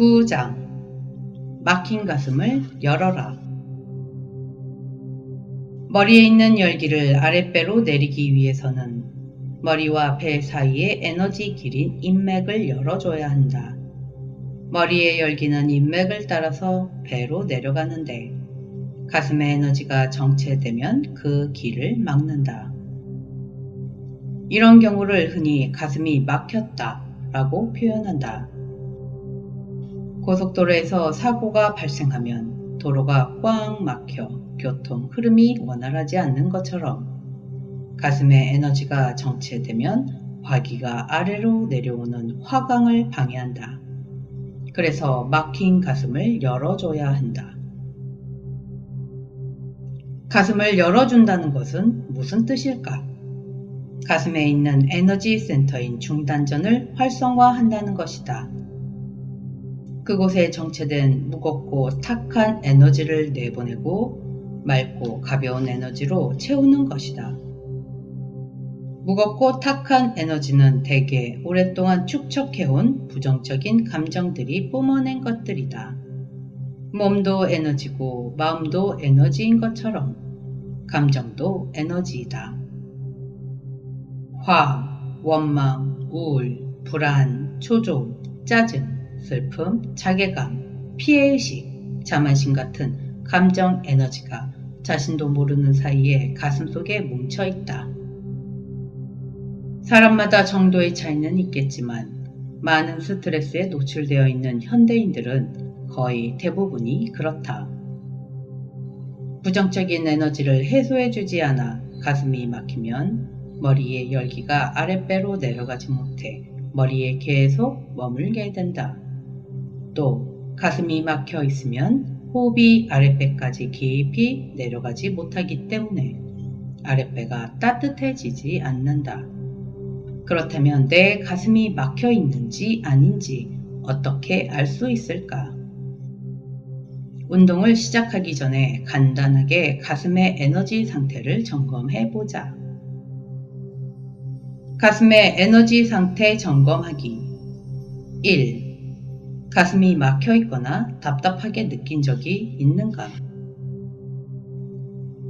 9장 막힌 가슴을 열어라. 머리에 있는 열기를 아랫배로 내리기 위해서는 머리와 배 사이의 에너지 길인 인맥을 열어줘야 한다. 머리의 열기는 인맥을 따라서 배로 내려가는데 가슴의 에너지가 정체되면 그 길을 막는다. 이런 경우를 흔히 가슴이 막혔다 라고 표현한다. 고속도로에서 사고가 발생하면 도로가 꽉 막혀 교통 흐름이 원활하지 않는 것처럼 가슴의 에너지가 정체되면 화기가 아래로 내려오는 화강을 방해한다. 그래서 막힌 가슴을 열어줘야 한다. 가슴을 열어준다는 것은 무슨 뜻일까? 가슴에 있는 에너지 센터인 중단전을 활성화한다는 것이다. 그곳에 정체된 무겁고 탁한 에너지를 내보내고 맑고 가벼운 에너지로 채우는 것이다. 무겁고 탁한 에너지는 대개 오랫동안 축적해온 부정적인 감정들이 뿜어낸 것들이다. 몸도 에너지고 마음도 에너지인 것처럼 감정도 에너지이다. 화, 원망, 우울, 불안, 초조, 짜증, 슬픔, 자괴감, 피해의식, 자만심 같은 감정 에너지가 자신도 모르는 사이에 가슴속에 뭉쳐있다. 사람마다 정도의 차이는 있겠지만 많은 스트레스에 노출되어 있는 현대인들은 거의 대부분이 그렇다. 부정적인 에너지를 해소해주지 않아 가슴이 막히면 머리의 열기가 아랫배로 내려가지 못해 머리에 계속 머물게 된다. 또 가슴이 막혀 있으면 호흡이 아랫배까지 깊이 내려가지 못하기 때문에 아랫배가 따뜻해지지 않는다. 그렇다면 내 가슴이 막혀 있는지 아닌지 어떻게 알 수 있을까? 운동을 시작하기 전에 간단하게 가슴의 에너지 상태를 점검해 보자. 가슴의 에너지 상태 점검하기. 1. 가슴이 막혀 있거나 답답하게 느낀 적이 있는가?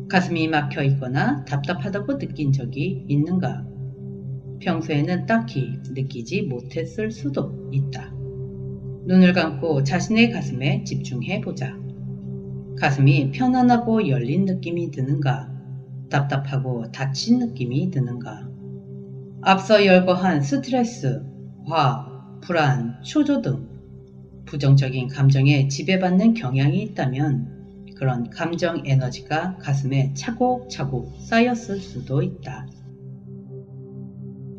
가슴이 막혀 있거나 답답하다고 느낀 적이 있는가? 평소에는 딱히 느끼지 못했을 수도 있다. 눈을 감고 자신의 가슴에 집중해 보자. 가슴이 편안하고 열린 느낌이 드는가? 답답하고 닫힌 느낌이 드는가? 앞서 열거한 스트레스, 화, 불안, 초조 등 부정적인 감정에 지배받는 경향이 있다면 그런 감정 에너지가 가슴에 차곡차곡 쌓였을 수도 있다.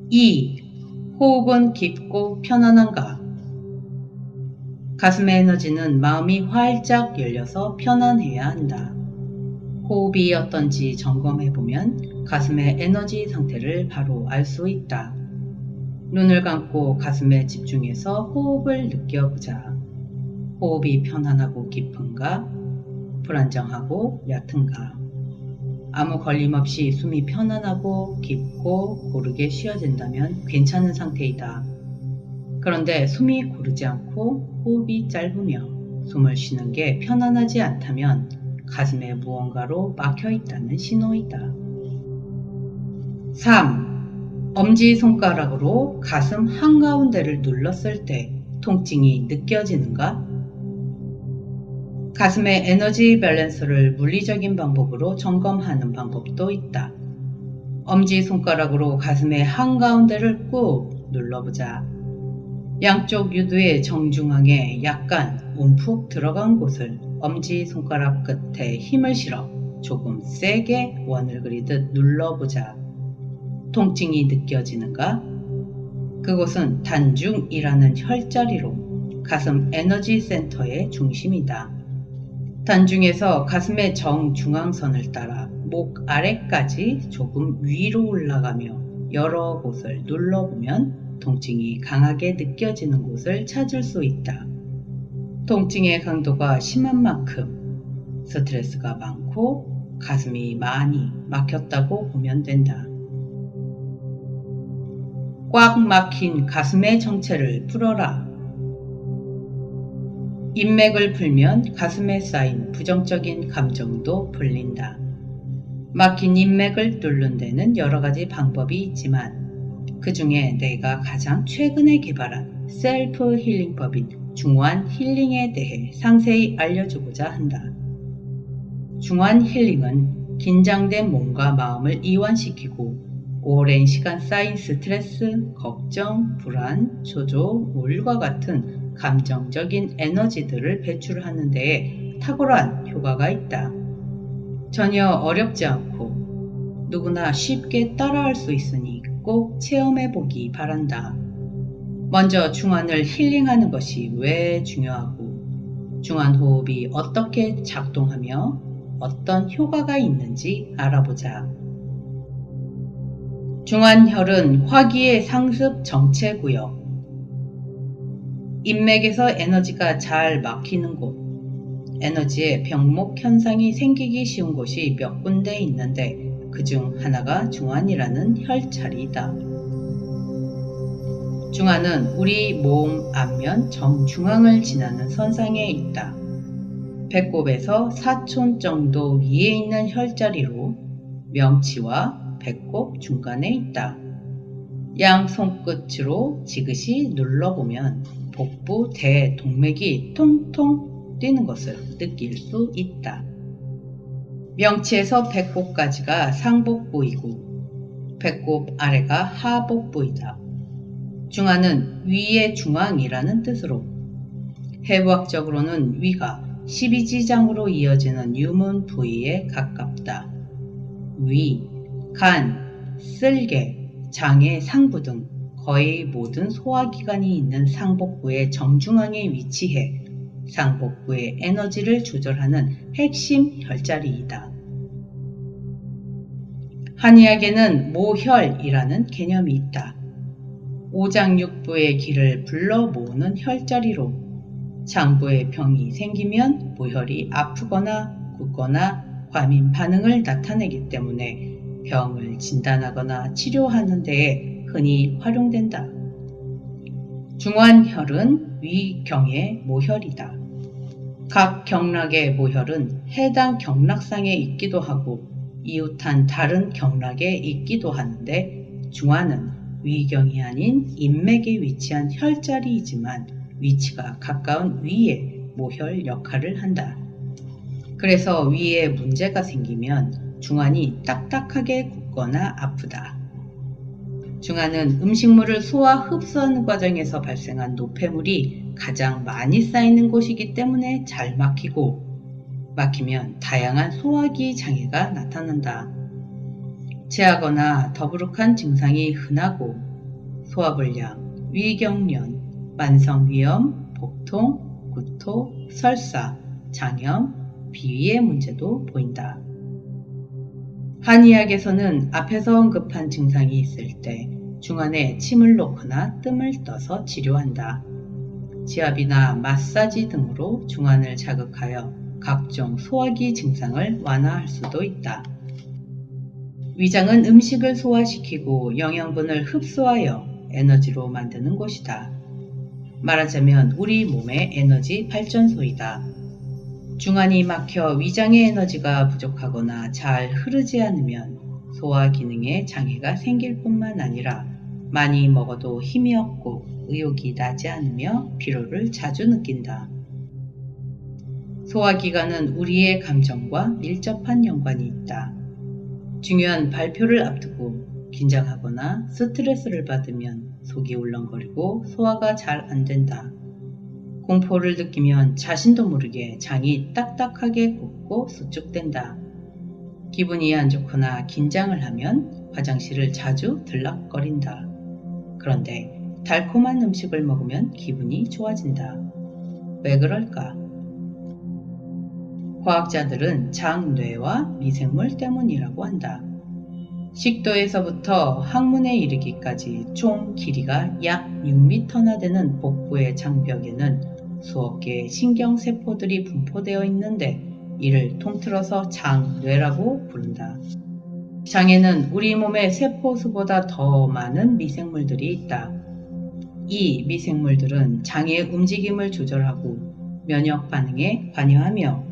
2. 호흡은 깊고 편안한가? 가슴의 에너지는 마음이 활짝 열려서 편안해야 한다. 호흡이 어떤지 점검해보면 가슴의 에너지 상태를 바로 알 수 있다. 눈을 감고 가슴에 집중해서 호흡을 느껴보자. 호흡이 편안하고 깊은가? 불안정하고 얕은가? 아무 걸림없이 숨이 편안하고 깊고 고르게 쉬어진다면 괜찮은 상태이다. 그런데 숨이 고르지 않고 호흡이 짧으며 숨을 쉬는 게 편안하지 않다면 가슴에 무언가로 막혀 있다는 신호이다. 3. 엄지손가락으로 가슴 한가운데를 눌렀을 때 통증이 느껴지는가? 가슴의 에너지 밸런스를 물리적인 방법으로 점검하는 방법도 있다. 엄지손가락으로 가슴의 한가운데를 꾹 눌러보자. 양쪽 유두의 정중앙에 약간 움푹 들어간 곳을 엄지손가락 끝에 힘을 실어 조금 세게 원을 그리듯 눌러보자. 통증이 느껴지는가? 그곳은 단중이라는 혈자리로 가슴 에너지 센터의 중심이다. 단중에서 가슴의 정중앙선을 따라 목 아래까지 조금 위로 올라가며 여러 곳을 눌러보면 통증이 강하게 느껴지는 곳을 찾을 수 있다. 통증의 강도가 심한 만큼 스트레스가 많고 가슴이 많이 막혔다고 보면 된다. 꽉 막힌 가슴의 정체를 풀어라. 인맥을 풀면 가슴에 쌓인 부정적인 감정도 풀린다. 막힌 인맥을 뚫는 데는 여러 가지 방법이 있지만 그 중에 내가 가장 최근에 개발한 셀프 힐링법인 중환 힐링에 대해 상세히 알려주고자 한다. 중환 힐링은 긴장된 몸과 마음을 이완시키고 오랜 시간 쌓인 스트레스, 걱정, 불안, 초조, 우울과 같은 감정적인 에너지들을 배출하는 데에 탁월한 효과가 있다. 전혀 어렵지 않고 누구나 쉽게 따라할 수 있으니 꼭 체험해보기 바란다. 먼저 중환을 힐링하는 것이 왜 중요하고 중환 호흡이 어떻게 작동하며 어떤 효과가 있는지 알아보자. 중환혈은 화기의 상습 정체구역. 인맥에서 에너지가 잘 막히는 곳, 에너지의 병목 현상이 생기기 쉬운 곳이 몇 군데 있는데 그중 하나가 중환이라는 혈자리이다. 중환은 우리 몸 앞면 정중앙을 지나는 선상에 있다. 배꼽에서 사촌 정도 위에 있는 혈자리로 명치와 배꼽 중간에 있다. 양 손끝으로 지그시 눌러보면 복부 대동맥이 통통 뛰는 것을 느낄 수 있다. 명치에서 배꼽까지가 상복부이고 배꼽 아래가 하복부이다. 중환은 위의 중앙이라는 뜻으로 해부학적으로는 위가 12지장으로 이어지는 유문 부위에 가깝다. 위, 간, 쓸개, 장의 상부 등 거의 모든 소화기관이 있는 상복부의 정중앙에 위치해 상복부의 에너지를 조절하는 핵심 혈자리이다. 한의학에는 모혈이라는 개념이 있다. 오장육부의 기를 불러 모으는 혈자리로 장부에 병이 생기면 모혈이 아프거나 붓거나 과민 반응을 나타내기 때문에 병을 진단하거나 치료하는 데에 흔히 활용된다. 중환혈은 위경의 모혈이다. 각 경락의 모혈은 해당 경락상에 있기도 하고 이웃한 다른 경락에 있기도 하는데 중환은 위경이 아닌 인맥에 위치한 혈자리이지만 위치가 가까운 위의 모혈 역할을 한다. 그래서 위에 문제가 생기면 중환이 딱딱하게 굽거나 아프다. 중환은 음식물을 소화 흡수하는 과정에서 발생한 노폐물이 가장 많이 쌓이는 곳이기 때문에 잘 막히고 막히면 다양한 소화기 장애가 나타난다. 체하거나 더부룩한 증상이 흔하고 소화불량, 위경련, 만성위염, 복통, 구토, 설사, 장염, 비위의 문제도 보인다. 한의학에서는 앞에서 언급한 증상이 있을 때 중환에 침을 놓거나 뜸을 떠서 치료한다. 지압이나 마사지 등으로 중환을 자극하여 각종 소화기 증상을 완화할 수도 있다. 위장은 음식을 소화시키고 영양분을 흡수하여 에너지로 만드는 곳이다. 말하자면 우리 몸의 에너지 발전소이다. 중환이 막혀 위장의 에너지가 부족하거나 잘 흐르지 않으면 소화 기능에 장애가 생길 뿐만 아니라 많이 먹어도 힘이 없고 의욕이 나지 않으며 피로를 자주 느낀다. 소화기관은 우리의 감정과 밀접한 연관이 있다. 중요한 발표를 앞두고 긴장하거나 스트레스를 받으면 속이 울렁거리고 소화가 잘 안 된다. 공포를 느끼면 자신도 모르게 장이 딱딱하게 굽고 수축된다. 기분이 안 좋거나 긴장을 하면 화장실을 자주 들락거린다. 그런데 달콤한 음식을 먹으면 기분이 좋아진다. 왜 그럴까? 과학자들은 장뇌와 미생물 때문이라고 한다. 식도에서부터 항문에 이르기까지 총 길이가 약 6m나 되는 복부의 장벽에는 수억 개의 신경세포들이 분포되어 있는데 이를 통틀어서 장뇌라고 부른다. 장에는 우리 몸의 세포수보다 더 많은 미생물들이 있다. 이 미생물들은 장의 움직임을 조절하고 면역 반응에 관여하며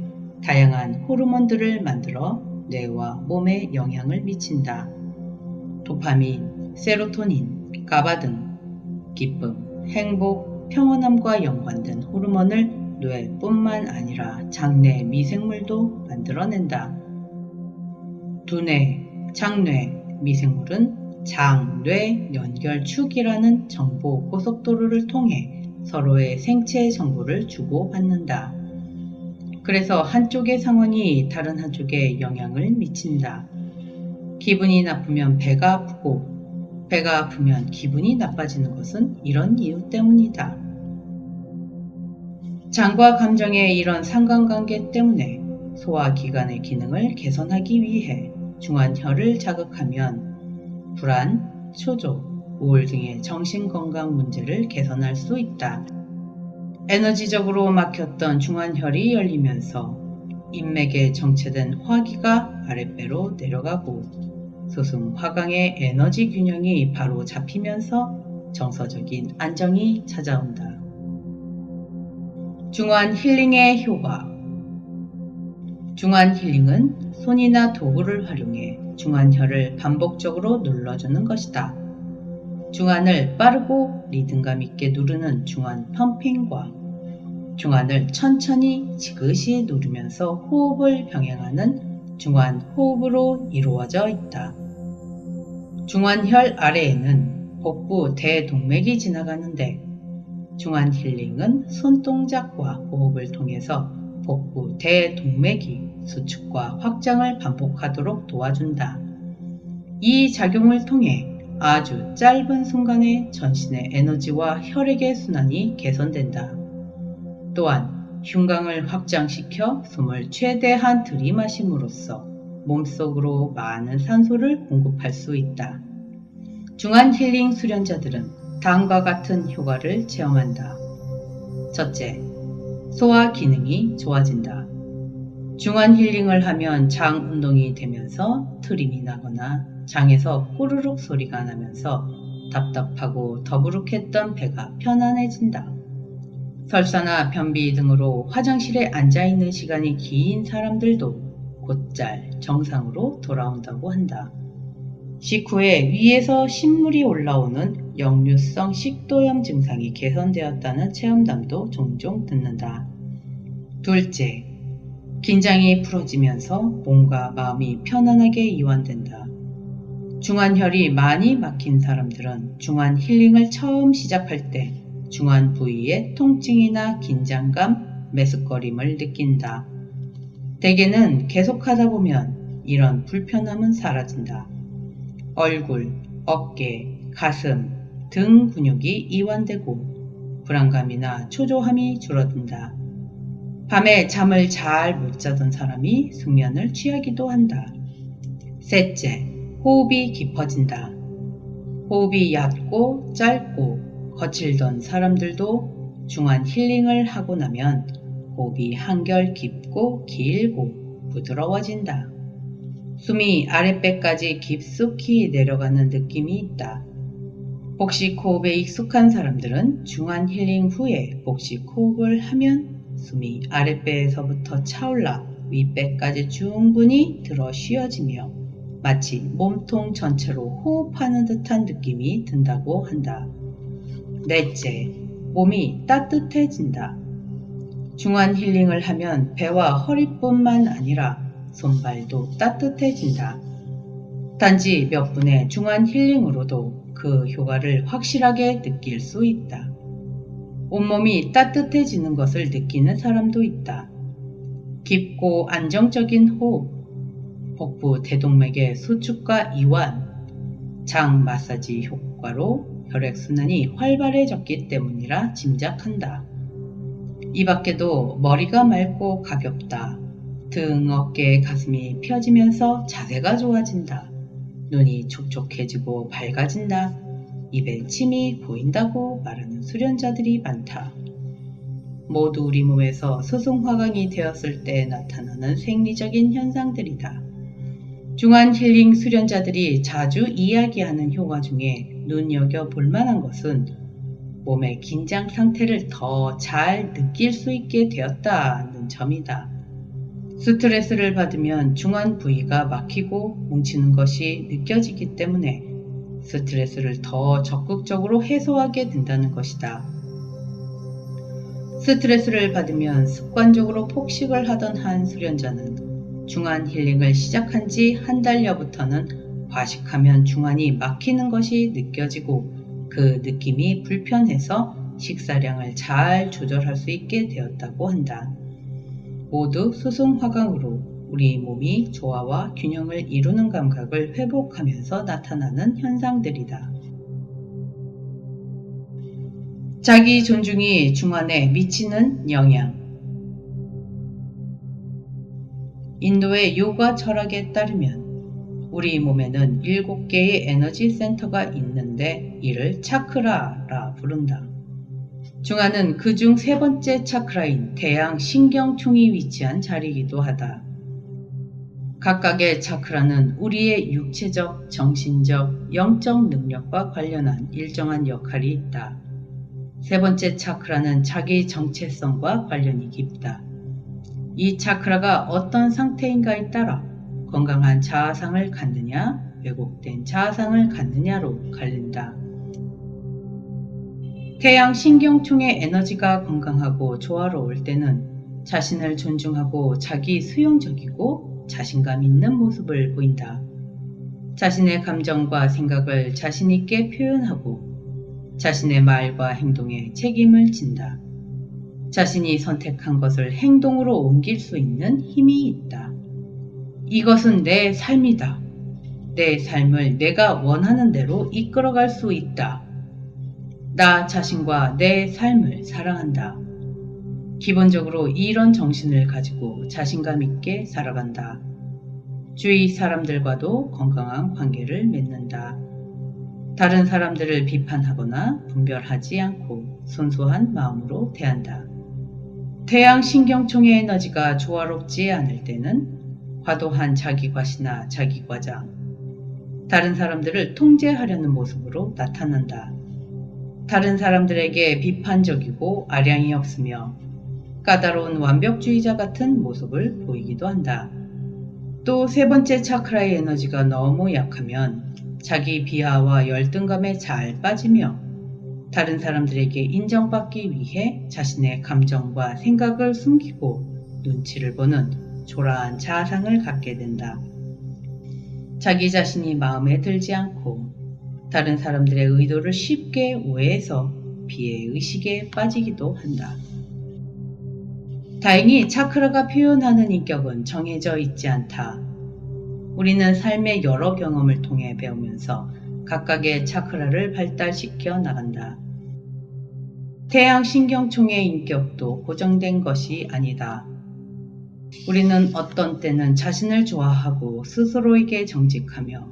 다양한 호르몬들을 만들어 뇌와 몸에 영향을 미친다. 도파민, 세로토닌, 가바 등 기쁨, 행복, 평온함과 연관된 호르몬을 뇌뿐만 아니라 장내 미생물도 만들어낸다. 두뇌, 장뇌, 미생물은 장, 뇌 연결축이라는 정보 고속도로를 통해 서로의 생체 정보를 주고받는다. 그래서 한쪽의 상황이 다른 한쪽에 영향을 미친다. 기분이 나쁘면 배가 아프고 배가 아프면 기분이 나빠지는 것은 이런 이유 때문이다. 장과 감정의 이런 상관관계 때문에 소화기관의 기능을 개선하기 위해 중환혈을 자극하면 불안, 초조, 우울 등의 정신건강 문제를 개선할 수 있다. 에너지적으로 막혔던 중환혈이 열리면서 인맥에 정체된 화기가 아랫배로 내려가고 소승 화강의 에너지 균형이 바로 잡히면서 정서적인 안정이 찾아온다. 중환 힐링의 효과. 중환 힐링은 손이나 도구를 활용해 중환혈을 반복적으로 눌러주는 것이다. 중환을 빠르고 리듬감 있게 누르는 중환 펌핑과 중환을 천천히 지그시 누르면서 호흡을 병행하는 중환 호흡으로 이루어져 있다. 중환혈 아래에는 복부 대동맥이 지나가는데 중환 힐링은 손동작과 호흡을 통해서 복부 대동맥이 수축과 확장을 반복하도록 도와준다. 이 작용을 통해 아주 짧은 순간에 전신의 에너지와 혈액의 순환이 개선된다. 또한 흉곽을 확장시켜 숨을 최대한 들이마심으로써 몸속으로 많은 산소를 공급할 수 있다. 중환 힐링 수련자들은 다음과 같은 효과를 체험한다. 첫째, 소화 기능이 좋아진다. 중환 힐링을 하면 장 운동이 되면서 트림이 나거나 장에서 꾸르륵 소리가 나면서 답답하고 더부룩했던 배가 편안해진다. 설사나 변비 등으로 화장실에 앉아있는 시간이 긴 사람들도 곧잘 정상으로 돌아온다고 한다. 식후에 위에서 신물이 올라오는 역류성 식도염 증상이 개선되었다는 체험담도 종종 듣는다. 둘째, 긴장이 풀어지면서 몸과 마음이 편안하게 이완된다. 중환혈이 많이 막힌 사람들은 중환 힐링을 처음 시작할 때 중환 부위에 통증이나 긴장감, 메스꺼림을 느낀다. 대개는 계속하다 보면 이런 불편함은 사라진다. 얼굴, 어깨, 가슴, 등 근육이 이완되고 불안감이나 초조함이 줄어든다. 밤에 잠을 잘 못 자던 사람이 숙면을 취하기도 한다. 셋째, 호흡이 깊어진다. 호흡이 얕고 짧고 거칠던 사람들도 중환 힐링을 하고 나면 호흡이 한결 깊고 길고 부드러워진다. 숨이 아랫배까지 깊숙이 내려가는 느낌이 있다. 복식 호흡에 익숙한 사람들은 중환 힐링 후에 복식 호흡을 하면 숨이 아랫배에서부터 차올라 윗배까지 충분히 들어 쉬어지며 마치 몸통 전체로 호흡하는 듯한 느낌이 든다고 한다. 넷째, 몸이 따뜻해진다. 중환 힐링을 하면 배와 허리뿐만 아니라 손발도 따뜻해진다. 단지 몇 분의 중환 힐링으로도 그 효과를 확실하게 느낄 수 있다. 온몸이 따뜻해지는 것을 느끼는 사람도 있다. 깊고 안정적인 호흡, 복부 대동맥의 수축과 이완, 장 마사지 효과로 혈액순환이 활발해졌기 때문이라 짐작한다. 이 밖에도 머리가 맑고 가볍다. 등, 어깨, 가슴이 펴지면서 자세가 좋아진다. 눈이 촉촉해지고 밝아진다. 입에 침이 보인다고 말하는 수련자들이 많다. 모두 우리 몸에서 소승화강이 되었을 때 나타나는 생리적인 현상들이다. 중환 힐링 수련자들이 자주 이야기하는 효과 중에 눈여겨볼 만한 것은 몸의 긴장 상태를 더 잘 느낄 수 있게 되었다는 점이다. 스트레스를 받으면 중안 부위가 막히고 뭉치는 것이 느껴지기 때문에 스트레스를 더 적극적으로 해소하게 된다는 것이다. 스트레스를 받으면 습관적으로 폭식을 하던 한 수련자는 중안 힐링을 시작한 지 한 달여부터는 과식하면 중안이 막히는 것이 느껴지고 그 느낌이 불편해서 식사량을 잘 조절할 수 있게 되었다고 한다. 모두 수승화강으로 우리 몸이 조화와 균형을 이루는 감각을 회복하면서 나타나는 현상들이다. 자기 존중이 중안에 미치는 영향. 인도의 요가 철학에 따르면 우리 몸에는 7개의 에너지 센터가 있는데 이를 차크라라 부른다. 중안은 그중 3번째 차크라인 태양 신경총이 위치한 자리이기도 하다. 각각의 차크라는 우리의 육체적, 정신적, 영적 능력과 관련한 일정한 역할이 있다. 3번째 차크라는 자기 정체성과 관련이 깊다. 이 차크라가 어떤 상태인가에 따라 건강한 자아상을 갖느냐, 왜곡된 자아상을 갖느냐로 갈린다. 태양 신경총의 에너지가 건강하고 조화로울 때는 자신을 존중하고 자기 수용적이고 자신감 있는 모습을 보인다. 자신의 감정과 생각을 자신 있게 표현하고 자신의 말과 행동에 책임을 진다. 자신이 선택한 것을 행동으로 옮길 수 있는 힘이 있다. 이것은 내 삶이다. 내 삶을 내가 원하는 대로 이끌어갈 수 있다. 나 자신과 내 삶을 사랑한다. 기본적으로 이런 정신을 가지고 자신감 있게 살아간다. 주위 사람들과도 건강한 관계를 맺는다. 다른 사람들을 비판하거나 분별하지 않고 순수한 마음으로 대한다. 태양 신경총의 에너지가 조화롭지 않을 때는 과도한 자기 과시나 자기 과장, 다른 사람들을 통제하려는 모습으로 나타난다. 다른 사람들에게 비판적이고 아량이 없으며 까다로운 완벽주의자 같은 모습을 보이기도 한다. 또 3번째 차크라의 에너지가 너무 약하면 자기 비하와 열등감에 잘 빠지며 다른 사람들에게 인정받기 위해 자신의 감정과 생각을 숨기고 눈치를 보는 초라한 자아상을 갖게 된다. 자기 자신이 마음에 들지 않고 다른 사람들의 의도를 쉽게 오해해서 비애의식에 빠지기도 한다. 다행히 차크라가 표현하는 인격은 정해져 있지 않다. 우리는 삶의 여러 경험을 통해 배우면서 각각의 차크라를 발달시켜 나간다. 태양 신경총의 인격도 고정된 것이 아니다. 우리는 어떤 때는 자신을 좋아하고 스스로에게 정직하며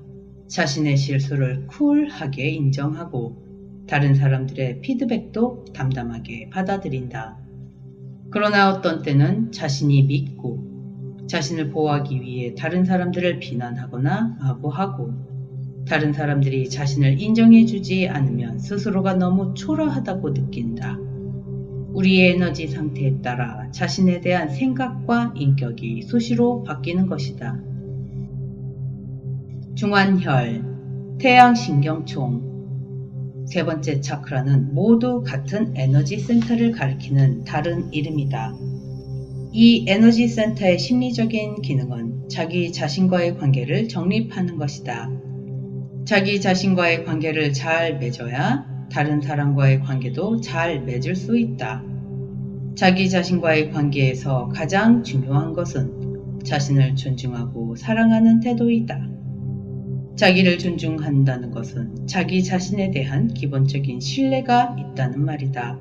자신의 실수를 쿨하게 인정하고 다른 사람들의 피드백도 담담하게 받아들인다. 그러나 어떤 때는 자신이 믿고 자신을 보호하기 위해 다른 사람들을 비난하거나 마구하고 다른 사람들이 자신을 인정해주지 않으면 스스로가 너무 초라하다고 느낀다. 우리의 에너지 상태에 따라 자신에 대한 생각과 인격이 수시로 바뀌는 것이다. 중안혈, 태양신경총, 3번째 차크라는 모두 같은 에너지 센터를 가리키는 다른 이름이다. 이 에너지 센터의 심리적인 기능은 자기 자신과의 관계를 정립하는 것이다. 자기 자신과의 관계를 잘 맺어야 다른 사람과의 관계도 잘 맺을 수 있다. 자기 자신과의 관계에서 가장 중요한 것은 자신을 존중하고 사랑하는 태도이다. 자기를 존중한다는 것은 자기 자신에 대한 기본적인 신뢰가 있다는 말이다.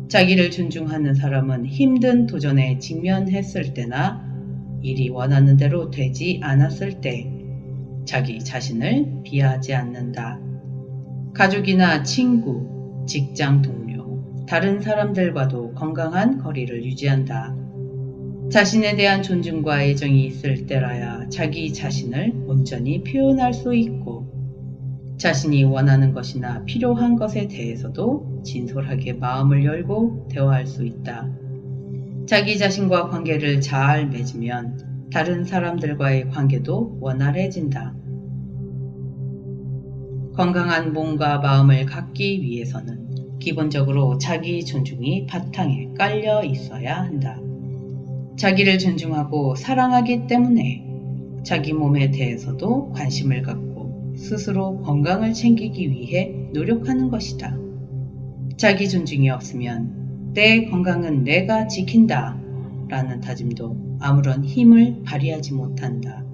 자기를 존중하는 사람은 힘든 도전에 직면했을 때나 일이 원하는 대로 되지 않았을 때 자기 자신을 비하하지 않는다. 가족이나 친구, 직장 동료, 다른 사람들과도 건강한 거리를 유지한다. 자신에 대한 존중과 애정이 있을 때라야 자기 자신을 온전히 표현할 수 있고 자신이 원하는 것이나 필요한 것에 대해서도 진솔하게 마음을 열고 대화할 수 있다. 자기 자신과 관계를 잘 맺으면 다른 사람들과의 관계도 원활해진다. 건강한 몸과 마음을 갖기 위해서는 기본적으로 자기 존중이 바탕에 깔려 있어야 한다. 자기를 존중하고 사랑하기 때문에 자기 몸에 대해서도 관심을 갖고 스스로 건강을 챙기기 위해 노력하는 것이다. 자기 존중이 없으면 내 건강은 내가 지킨다 라는 다짐도 아무런 힘을 발휘하지 못한다.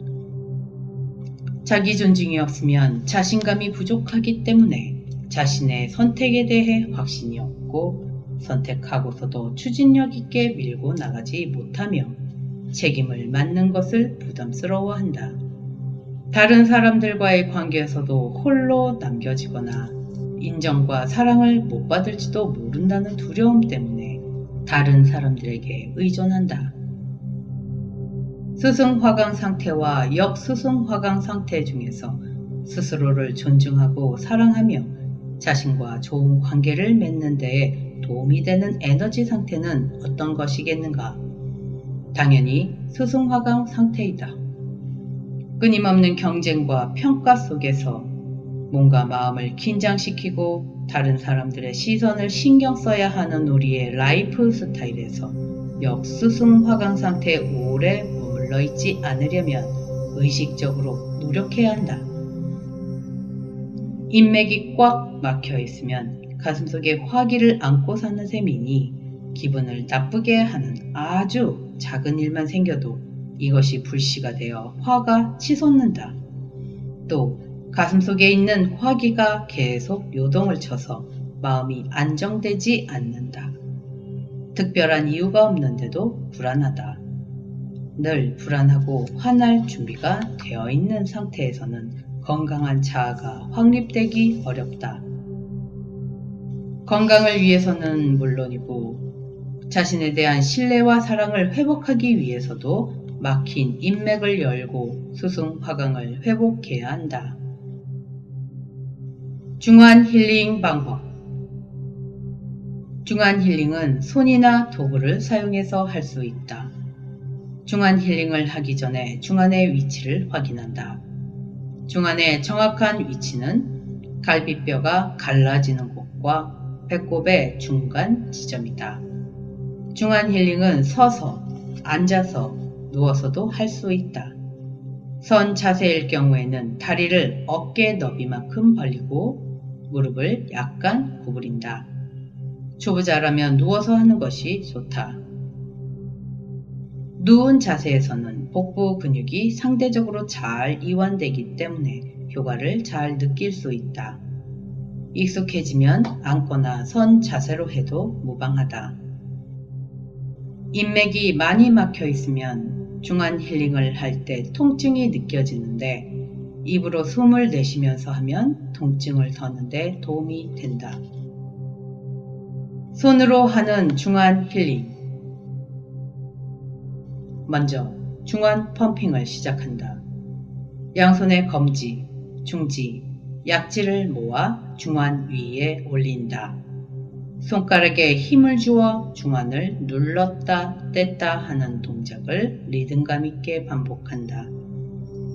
자기 존중이 없으면 자신감이 부족하기 때문에 자신의 선택에 대해 확신이 없고 선택하고서도 추진력 있게 밀고 나가지 못하며 책임을 맡는 것을 부담스러워한다. 다른 사람들과의 관계에서도 홀로 남겨지거나 인정과 사랑을 못 받을지도 모른다는 두려움 때문에 다른 사람들에게 의존한다. 스승화강 상태와 역스승화강 상태 중에서 스스로를 존중하고 사랑하며 자신과 좋은 관계를 맺는 데에 도움이 되는 에너지 상태는 어떤 것이겠는가? 당연히 스승화강 상태이다. 끊임없는 경쟁과 평가 속에서 몸과 마음을 긴장시키고 다른 사람들의 시선을 신경 써야 하는 우리의 라이프 스타일에서 역스승화강 상태에 오래 머물러 있지 않으려면 의식적으로 노력해야 한다. 인맥이 꽉 막혀 있으면 가슴속에 화기를 안고 사는 셈이니 기분을 나쁘게 하는 아주 작은 일만 생겨도 이것이 불씨가 되어 화가 치솟는다. 또 가슴속에 있는 화기가 계속 요동을 쳐서 마음이 안정되지 않는다. 특별한 이유가 없는데도 불안하다. 늘 불안하고 화날 준비가 되어 있는 상태에서는 건강한 자아가 확립되기 어렵다. 건강을 위해서는 물론이고 자신에 대한 신뢰와 사랑을 회복하기 위해서도 막힌 인맥을 열고 스승화강을 회복해야 한다. 중환 힐링 방법. 중환 힐링은 손이나 도구를 사용해서 할 수 있다. 중환 힐링을 하기 전에 중환의 위치를 확인한다. 중환의 정확한 위치는 갈비뼈가 갈라지는 곳과 배꼽의 중간 지점이다. 중환 힐링은 서서, 앉아서, 누워서도 할 수 있다. 선 자세일 경우에는 다리를 어깨 너비만큼 벌리고 무릎을 약간 구부린다. 초보자라면 누워서 하는 것이 좋다. 누운 자세에서는 복부 근육이 상대적으로 잘 이완되기 때문에 효과를 잘 느낄 수 있다. 익숙해지면 앉거나 선 자세로 해도 무방하다. 인맥이 많이 막혀 있으면 중환 힐링을 할 때 통증이 느껴지는데 입으로 숨을 내쉬면서 하면 통증을 더는 데 도움이 된다. 손으로 하는 중환 힐링. 먼저 중환 펌핑을 시작한다. 양손의 검지, 중지, 약지를 모아 중환 위에 올린다. 손가락에 힘을 주어 중환을 눌렀다 뗐다 하는 동작을 리듬감 있게 반복한다.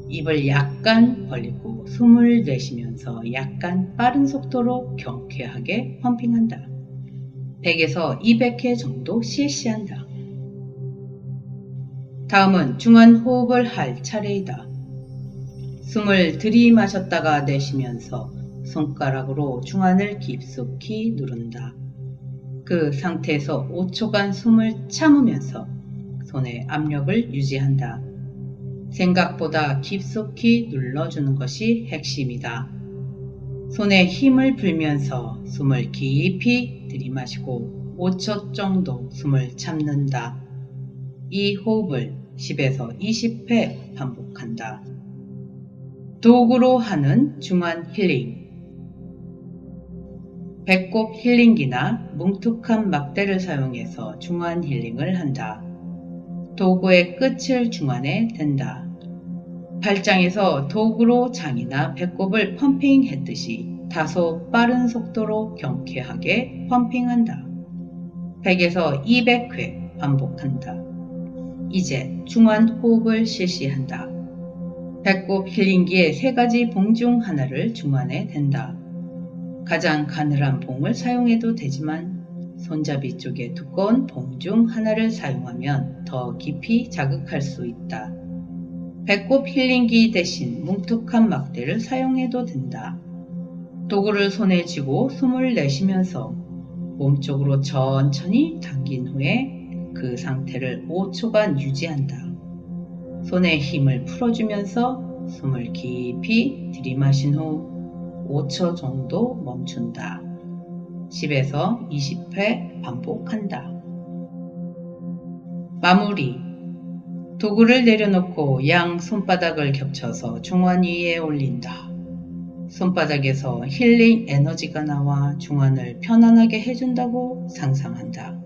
입을 약간 벌리고 숨을 내쉬면서 약간 빠른 속도로 경쾌하게 펌핑한다. 100에서 200회 정도 실시한다. 다음은 중환 호흡을 할 차례이다. 숨을 들이마셨다가 내쉬면서 손가락으로 중환을 깊숙이 누른다. 그 상태에서 5초간 숨을 참으면서 손의 압력을 유지한다. 생각보다 깊숙이 눌러주는 것이 핵심이다. 손에 힘을 불면서 숨을 깊이 들이마시고 5초 정도 숨을 참는다. 이 호흡을 10에서 20회 반복한다. 도구로 하는 중환 힐링. 배꼽 힐링기나 뭉툭한 막대를 사용해서 중환 힐링을 한다. 도구의 끝을 중환에 댄다. 발장에서 도구로 장이나 배꼽을 펌핑했듯이 다소 빠른 속도로 경쾌하게 펌핑한다. 100에서 200회 반복한다. 이제 중환 호흡을 실시한다. 배꼽 힐링기의 3가지 봉 중 하나를 중환에 댄다. 가장 가늘한 봉을 사용해도 되지만 손잡이 쪽에 두꺼운 봉 중 하나를 사용하면 더 깊이 자극할 수 있다. 배꼽 힐링기 대신 뭉툭한 막대를 사용해도 된다. 도구를 손에 쥐고 숨을 내쉬면서 몸쪽으로 천천히 당긴 후에 그 상태를 5초간 유지한다. 손에 힘을 풀어주면서 숨을 깊이 들이마신 후 5초 정도 멈춘다. 10에서 20회 반복한다. 마무리. 도구를 내려놓고 양 손바닥을 겹쳐서 중환 위에 올린다. 손바닥에서 힐링 에너지가 나와 중환을 편안하게 해준다고 상상한다.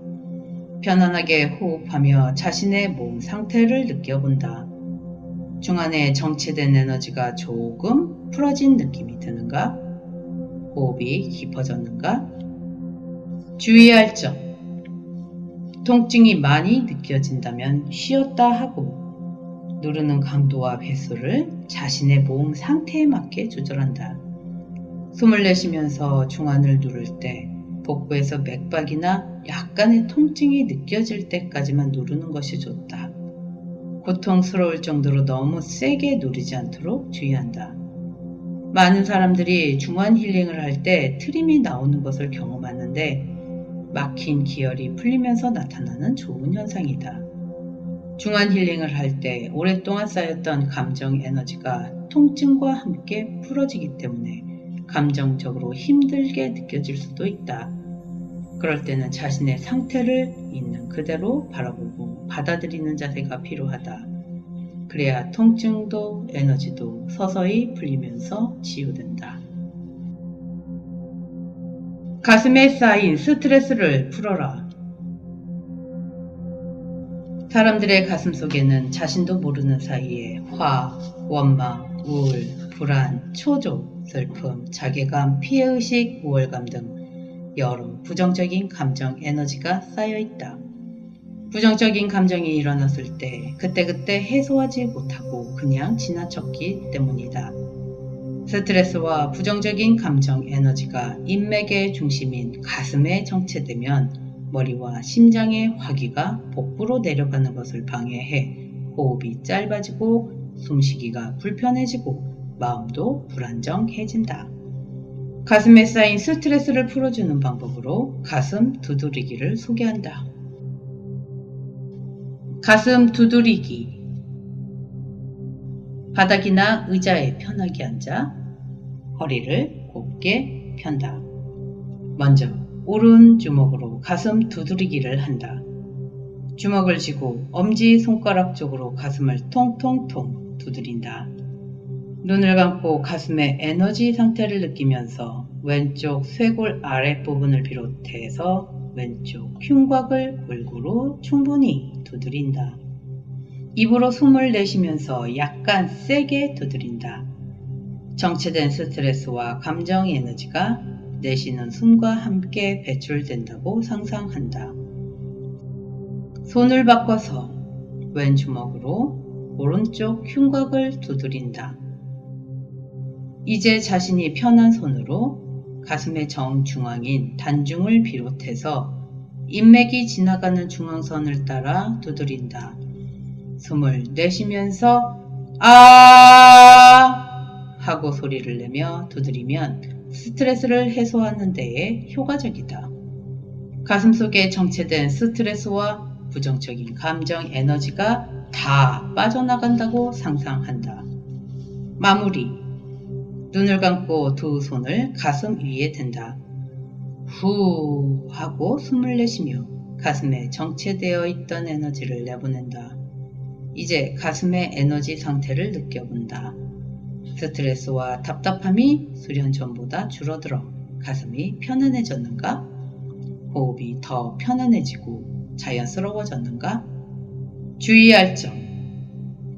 편안하게 호흡하며 자신의 몸 상태를 느껴본다. 중환에 정체된 에너지가 조금 풀어진 느낌이 드는가? 호흡이 깊어졌는가? 주의할 점. 통증이 많이 느껴진다면 쉬었다 하고 누르는 강도와 횟수를 자신의 몸 상태에 맞게 조절한다. 숨을 내쉬면서 중환을 누를 때 복부에서 맥박이나 약간의 통증이 느껴질 때까지만 누르는 것이 좋다. 고통스러울 정도로 너무 세게 누르지 않도록 주의한다. 많은 사람들이 중환 힐링을 할 때 트림이 나오는 것을 경험하는데 막힌 기혈이 풀리면서 나타나는 좋은 현상이다. 중환 힐링을 할 때 오랫동안 쌓였던 감정 에너지가 통증과 함께 풀어지기 때문에 감정적으로 힘들게 느껴질 수도 있다. 그럴 때는 자신의 상태를 있는 그대로 바라보고 받아들이는 자세가 필요하다. 그래야 통증도 에너지도 서서히 풀리면서 치유된다. 가슴에 쌓인 스트레스를 풀어라. 사람들의 가슴 속에는 자신도 모르는 사이에 화, 원망, 우울, 불안, 초조, 슬픔, 자괴감, 피해의식, 우월감 등 여러 부정적인 감정 에너지가 쌓여있다. 부정적인 감정이 일어났을 때 그때그때 해소하지 못하고 그냥 지나쳤기 때문이다. 스트레스와 부정적인 감정 에너지가 인맥의 중심인 가슴에 정체되면 머리와 심장의 화기가 복부로 내려가는 것을 방해해 호흡이 짧아지고 숨쉬기가 불편해지고 마음도 불안정해진다. 가슴에 쌓인 스트레스를 풀어주는 방법으로 가슴 두드리기를 소개한다. 가슴 두드리기. 바닥이나 의자에 편하게 앉아 허리를 곱게 편다. 먼저 오른 주먹으로 가슴 두드리기를 한다. 주먹을 쥐고 엄지손가락 쪽으로 가슴을 통통통 두드린다. 눈을 감고 가슴의 에너지 상태를 느끼면서 왼쪽 쇄골 아랫부분을 비롯해서 왼쪽 흉곽을 골고루 충분히 두드린다. 입으로 숨을 내쉬면서 약간 세게 두드린다. 정체된 스트레스와 감정 에너지가 내쉬는 숨과 함께 배출된다고 상상한다. 손을 바꿔서 왼 주먹으로 오른쪽 흉곽을 두드린다. 이제 자신이 편한 손으로 가슴의 정중앙인 단중을 비롯해서 인맥이 지나가는 중앙선을 따라 두드린다. 숨을 내쉬면서 아 하고 소리를 내며 두드리면 스트레스를 해소하는 데에 효과적이다. 가슴속에 정체된 스트레스와 부정적인 감정 에너지가 다 빠져나간다고 상상한다. 마무리. 눈을 감고 두 손을 가슴 위에 댄다. 후 하고 숨을 내쉬며 가슴에 정체되어 있던 에너지를 내보낸다. 이제 가슴의 에너지 상태를 느껴본다. 스트레스와 답답함이 수련 전보다 줄어들어 가슴이 편안해졌는가? 호흡이 더 편안해지고 자연스러워졌는가? 주의할 점.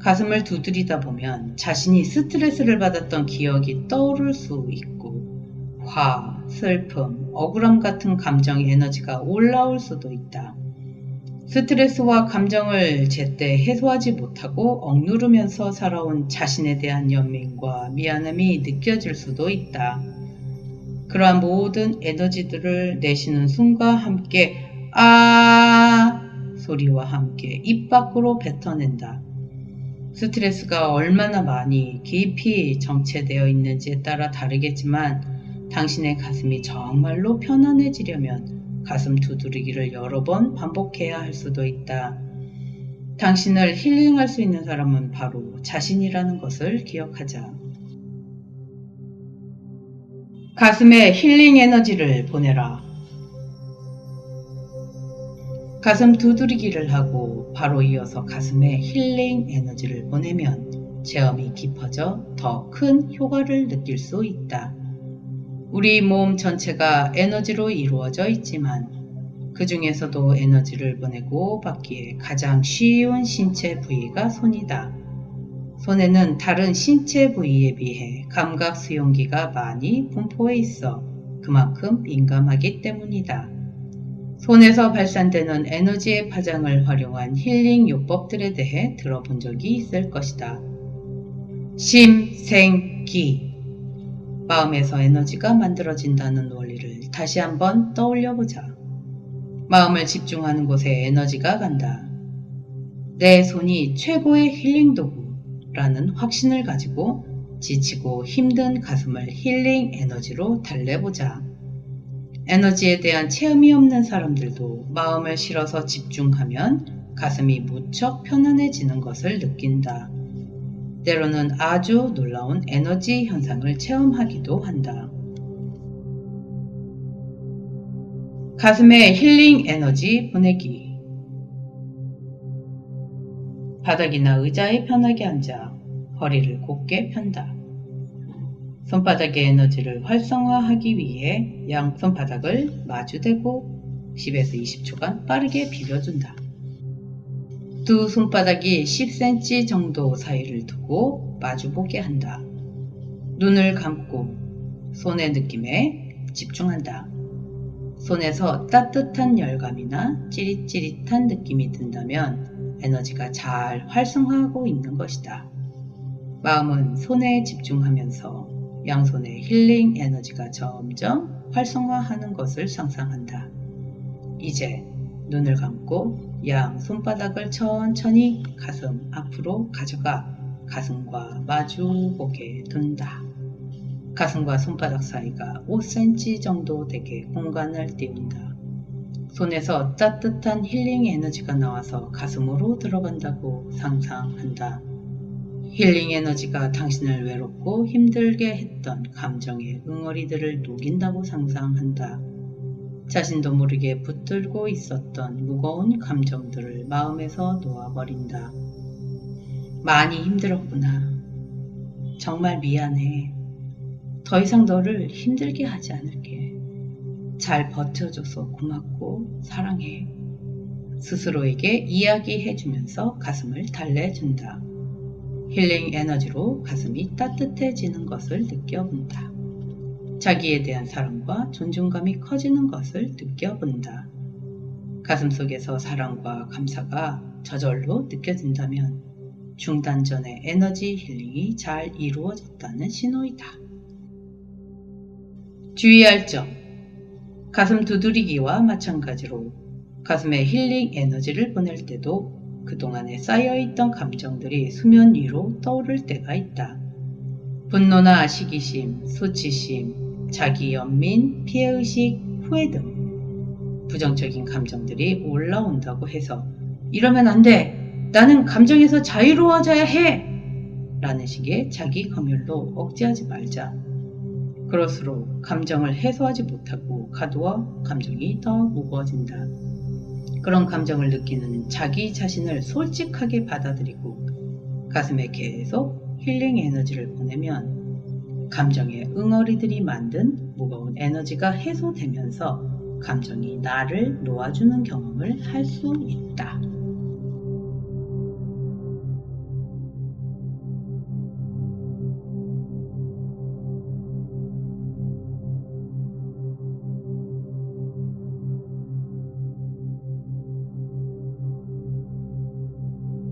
가슴을 두드리다 보면 자신이 스트레스를 받았던 기억이 떠오를 수 있고 화, 슬픔, 억울함 같은 감정 에너지가 올라올 수도 있다. 스트레스와 감정을 제때 해소하지 못하고 억누르면서 살아온 자신에 대한 연민과 미안함이 느껴질 수도 있다. 그러한 모든 에너지들을 내쉬는 숨과 함께 소리와 함께 입 밖으로 뱉어낸다. 스트레스가 얼마나 많이 깊이 정체되어 있는지에 따라 다르겠지만 당신의 가슴이 정말로 편안해지려면 가슴 두드리기를 여러 번 반복해야 할 수도 있다. 당신을 힐링할 수 있는 사람은 바로 자신이라는 것을 기억하자. 가슴에 힐링 에너지를 보내라. 가슴 두드리기를 하고 바로 이어서 가슴에 힐링 에너지를 보내면 체험이 깊어져 더 큰 효과를 느낄 수 있다. 우리 몸 전체가 에너지로 이루어져 있지만 그 중에서도 에너지를 보내고 받기에 가장 쉬운 신체 부위가 손이다. 손에는 다른 신체 부위에 비해 감각 수용기가 많이 분포해 있어 그만큼 민감하기 때문이다. 손에서 발산되는 에너지의 파장을 활용한 힐링 요법들에 대해 들어본 적이 있을 것이다. 심생기, 마음에서 에너지가 만들어진다는 원리를 다시 한번 떠올려보자. 마음을 집중하는 곳에 에너지가 간다. 내 손이 최고의 힐링 도구라는 확신을 가지고 지치고 힘든 가슴을 힐링 에너지로 달래보자. 에너지에 대한 체험이 없는 사람들도 마음을 실어서 집중하면 가슴이 무척 편안해지는 것을 느낀다. 때로는 아주 놀라운 에너지 현상을 체험하기도 한다. 가슴에 힐링 에너지 보내기. 바닥이나 의자에 편하게 앉아 허리를 곧게 편다. 손바닥의 에너지를 활성화하기 위해 양 손바닥을 마주대고 10에서 20초간 빠르게 비벼준다. 두 손바닥이 10cm 정도 사이를 두고 마주보게 한다. 눈을 감고 손의 느낌에 집중한다. 손에서 따뜻한 열감이나 찌릿찌릿한 느낌이 든다면 에너지가 잘 활성화하고 있는 것이다. 마음은 손에 집중하면서 양손의 힐링 에너지가 점점 활성화하는 것을 상상한다. 이제 눈을 감고 양 손바닥을 천천히 가슴 앞으로 가져가 가슴과 마주 보게 둔다. 가슴과 손바닥 사이가 5cm 정도 되게 공간을 띄운다. 손에서 따뜻한 힐링 에너지가 나와서 가슴으로 들어간다고 상상한다. 힐링 에너지가 당신을 외롭고 힘들게 했던 감정의 응어리들을 녹인다고 상상한다. 자신도 모르게 붙들고 있었던 무거운 감정들을 마음에서 놓아버린다. 많이 힘들었구나. 정말 미안해. 더 이상 너를 힘들게 하지 않을게. 잘 버텨줘서 고맙고 사랑해. 스스로에게 이야기해주면서 가슴을 달래준다. 힐링 에너지로 가슴이 따뜻해지는 것을 느껴본다. 자기에 대한 사랑과 존중감이 커지는 것을 느껴본다. 가슴 속에서 사랑과 감사가 저절로 느껴진다면 중단 전에 에너지 힐링이 잘 이루어졌다는 신호이다. 주의할 점. 가슴 두드리기와 마찬가지로 가슴에 힐링 에너지를 보낼 때도 그동안에 쌓여있던 감정들이 수면 위로 떠오를 때가 있다. 분노나 시기심, 수치심, 자기 연민, 피해의식, 후회 등 부정적인 감정들이 올라온다고 해서 이러면 안 돼! 나는 감정에서 자유로워져야 해! 라는 식의 자기 검열로 억제하지 말자. 그럴수록 감정을 해소하지 못하고 가두어 감정이 더 무거워진다. 그런 감정을 느끼는 자기 자신을 솔직하게 받아들이고 가슴에 계속 힐링 에너지를 보내면 감정의 응어리들이 만든 무거운 에너지가 해소되면서 감정이 나를 놓아주는 경험을 할 수 있다.